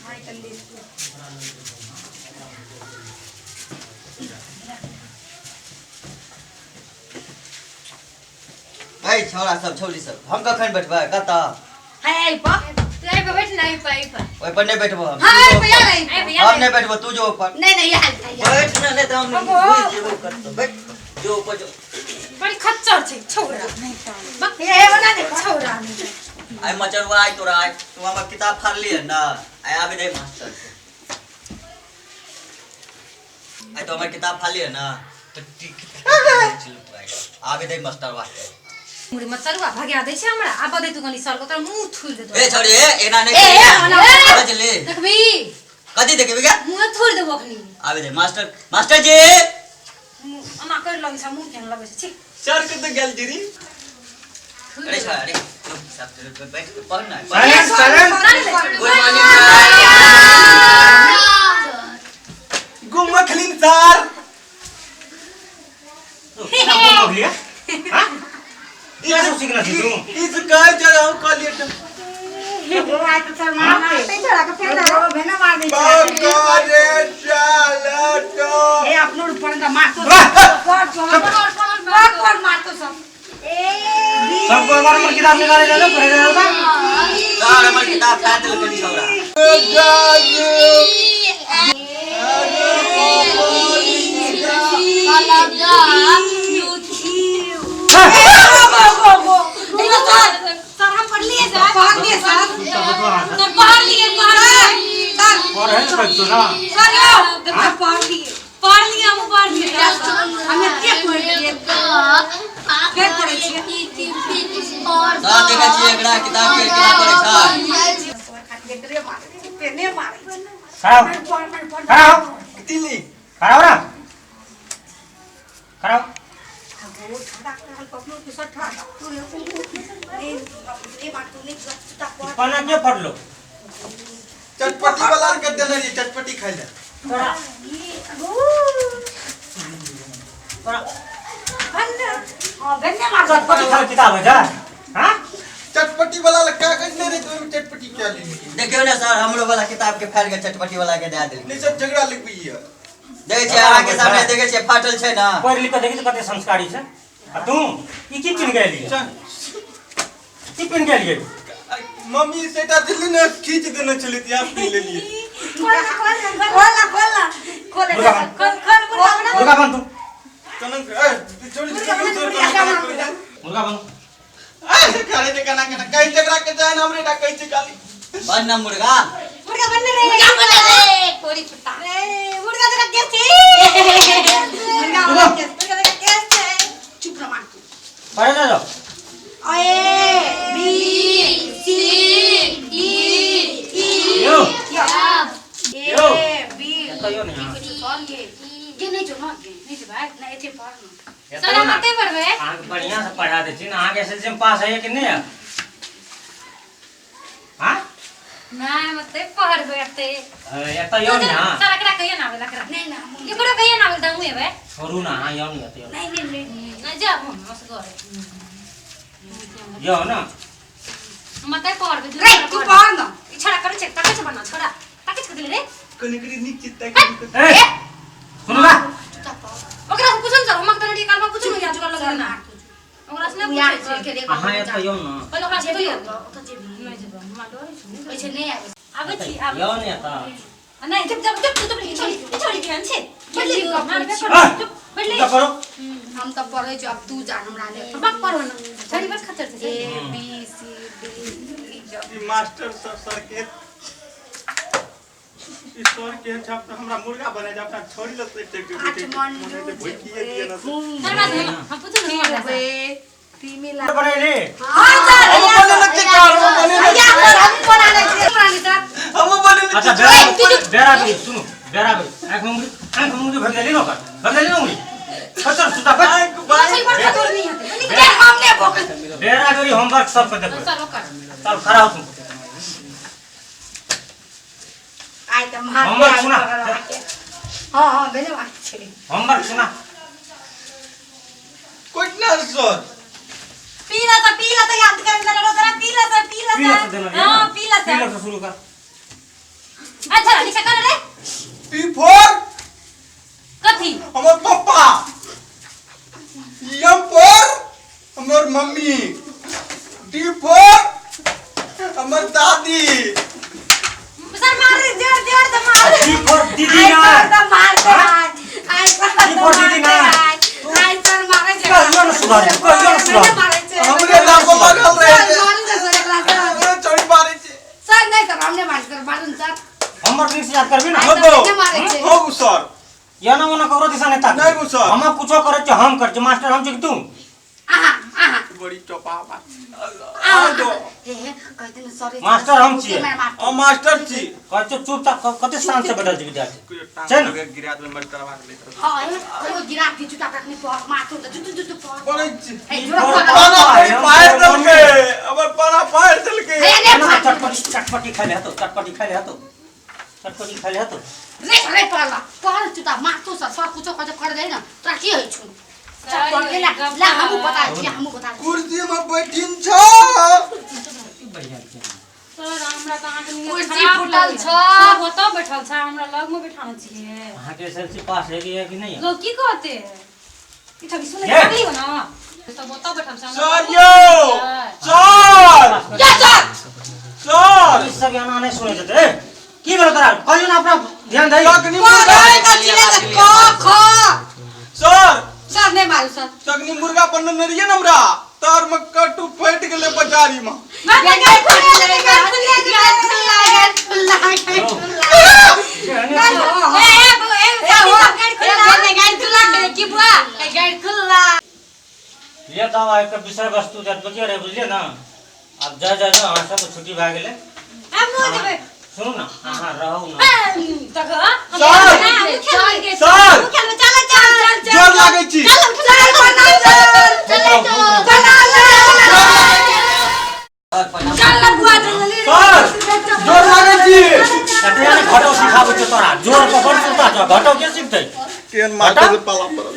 हाय कर ले भाई छोरा सब छोरी सब हम कखन बैठबा कता हाय पा तू आई पे बैठ नहीं पाई पर ओए पर नहीं बैठबो हम हाय भैया नहीं हम नहीं बैठबो तू जो ऊपर नहीं नहीं यार बैठ ना नहीं तो हम नहीं जेबो करतो बैठ जो ऊपर जो बड़ी खच्चर छे छोरा नहीं बक ये बना दे छोरा नहीं आई मचरवा आई तोरा आई तू हमर किताब फाड़ ली है ना आई आवे दे मास्टर आई तो हमर किताब फाड़ ली है ना तो आवे दे मास्टर वास्ते मुड़ी मत चलवा भाग्या दै छै हमरा आब दे तू गनी सर को तोरा मुंह थुर दे ए छोरी एना नहीं समझ ले देखबी कदी देखबी क्या मुंह थुर देबो अखनी आवे दे मास्टर जी अमा कर लगे छ मुंह केन लगे छै सर के तो गेल जिरी अरे छोरा अरे सब बैठ पढ़ ना साइलेंट गुम मखलिन सर हो गया हां क्या सब सीखना थी तू इस काय जगह हम कॉलेज आज तो सर मार पे छोरा के फेर भेना मार दे बागरे चला तो ए अपनो ऊपर का मार तो पड़ मार तो सब सबको हमारे किताब निकाले ले लो पढ़े ले लो सर हमर किताब फाड़ दे कनी छोरा सर हम पढ़ लिए सर पढ़ लिए सर पढ़ लिए और है तो ना सर पढ़ लिए हम पढ़ लिए हमें के पढ़ लिए के पढ़े छिए सर देखे छिए एकरा किताब के केना पढ़ै छै खातिर मारे पेने मारे खड़ा हो तिली खड़ा हो ना खड़ा हो वो ठंडा कर पकड़ो के सर ठंडा तू ए बात तू नहीं चुपचाप पढ़ पढ़ना के पढ़ लो चटपटी वाला के देना ये चटपटी खाई ले खड़ा खड़ा गन्ने मार दो पढ़ खाली किताब है जा हां चटपटी वाला का करने रे तो चटपटी क्या लेनी देखियो ना सर हमरो वाला किताब के फाड़ के चटपटी वाला के दे देल नहीं सब झगड़ा लिख गई है देखे छिए आगे सामने देखे छिए फाटल छै ना पढ़ लिख के देखी तो कते संस्कारी छै आ तू ई की पिन गेली की पिन गेली मम्मी सेटा दिल्ली ने खींच देना चली थी आप पी ले लिए खोल मुर्गा बन तू कनन ए छोड़ी मुर्गा बन ए खाने के खाना कहीं झगड़ा के जाए हमरे डा कहीं से गाली बन ना मुर्गा बनने रे कोड़ी छुट्टा मुर्गा तेरा कैसे मुर्गा तेरा कैसे चुप रह मान तू पढ़े ना जाओ A B C D E यो यो ए बी तो यो नहीं सॉरी ये नहीं जो ना नहीं जो भाई ना ऐसे पढ़ना सर हम मते पढ़वे आगे बढ़िया से पढ़ा देती ना आगे एसएससी में पास है कि नहीं है हां ना मते पढ़वे ते ये तो यो नहीं हां सर एकरा कहिए ना लकरा नहीं ना एकरा कहिए ना बोल दऊ एबे छोरू ना हां यो नहीं है तो नहीं ना जा हम मस करे यो ना मते पढ़वे रे तू पढ़ ना इछड़ा करे चेक ताके बना छोड़ा ताके छ दिले रे कनिकरी निश्चित तक ए सुनो ना ओकरा से पूछन सर मक तने काल में पूछन या जुड़ा लगे ना ओकरा से ना पूछे के देखो हां ये तो यो ना पहले ओकरा से तो तो जे नहीं जेबो हम डरे छु ऐसे नहीं आवे छी आवे यो नहीं आता नहीं जब तो छोड़ी ध्यान से जल्दी मार पे पढ़ ले करो हम तो पढ़े जो अब तू जान हमरा ले बक पढ़ो ना छोड़ी बस खतर से A B C D E master sir के सर के छाप हमरा मुर्गा बने जा अपना छोड़ी लो टेक मने से भूखिए दिए ना हम पूछ नहीं बे फीमेल बने ले हां सर हम बने लगते कार हम बने हम बना ले सर हम बने अच्छा बेरा भी सुनो बेरा भी आंख मुंडी भर ले लो कर ले लो मुंडी खतर सुता बस भाई बड़ा दूर नहीं है क्या हमने बोकल बेरा करी होमवर्क सब कर दे सर कर चल खड़ा हो तुम आय त मार होमवर्क सुना हां बेले बात छे होमवर्क सुना कोई ना सर पीला तो याद कर जरा जरा पीला सा पीला से देना हां पीला सा से शुरू कर अच्छा लिखा कर रे टी फोर कथी हमर पापा, एम फोर हमर मम्मी, डी फोर हमर दादी। सर मार रे जोर से मार डी फोर दीदी ना मार आई डी फोर दीदी ना आई सर मारे जे कहियो न सुधार हमरे लाखो लागल रहे छे। मार दे सर एकरा से हमरे चोरी मारे छे। सर नहीं सर हमने मार सर मारन सर हमर दिन से याद करबी ना हो नहीं मारे छे हो सर। या ना मना करो दिशा नहीं ताक नहीं गो सर। हम कुछो करे छ हम कर छ मास्टर हम छ कि तू आहा आहा बड़ी चोपा बा। आहा दो ए कहते न सॉरी मास्टर हम छिए। ओ मास्टर छी। कह छ चुपचाप कते शांत से बैठल छ विद्यार्थी कोई छै टांग न? लगे गिरा दे मास्टर भाग ले। हां कोई गिरा दी जुटा काटने पर मार तो जुटू पर पड़े छी। ए पाना फायर चल के, अबर पाना फायर चल के। ए चटपटी खा ले तो चटपटी खा ले तो चटपटी खा ले तो रे परला पर जुटा मार तो सर कुछ कर दे न तोरा की होई छु चल कर ले ला हमहु बता कुर्सी में बैठिन छ। बढ़िया छै सर हमरा त अहाँ के कुर्सी फुटल छ सब ओतऽ बैठल छ हमरा लग में बैठाना छिए अहाँ के एसएलसी पास है कि नहीं है? लोग की कहते ई छवि सुने ये। लागली हो ना सब ओतऽ बैठल छ सर यो सर या सर सर इस सब यहाँ नहीं सुने देते की बोल करा कहियो ना अपना ध्यान दे तकनी सर सर नहीं मारू सर तकनी मुर्गा पन्न नरिये नमरा तार में कटु फट गेले बाजारी में। ये दवा एक विषय वस्तु जब बचिए रहे बुझलिए ना अब जा जा अहाँ सब छुट्टी भए गेलै सुनू ना अहाँ रहू ना जोर लागे छी। सर जोर लागे छी। कते घटो सिखाबै छ तोरा जोर पकड़ सुता छ घटो के सिखतै केन मास्टर से पाला पड़ल।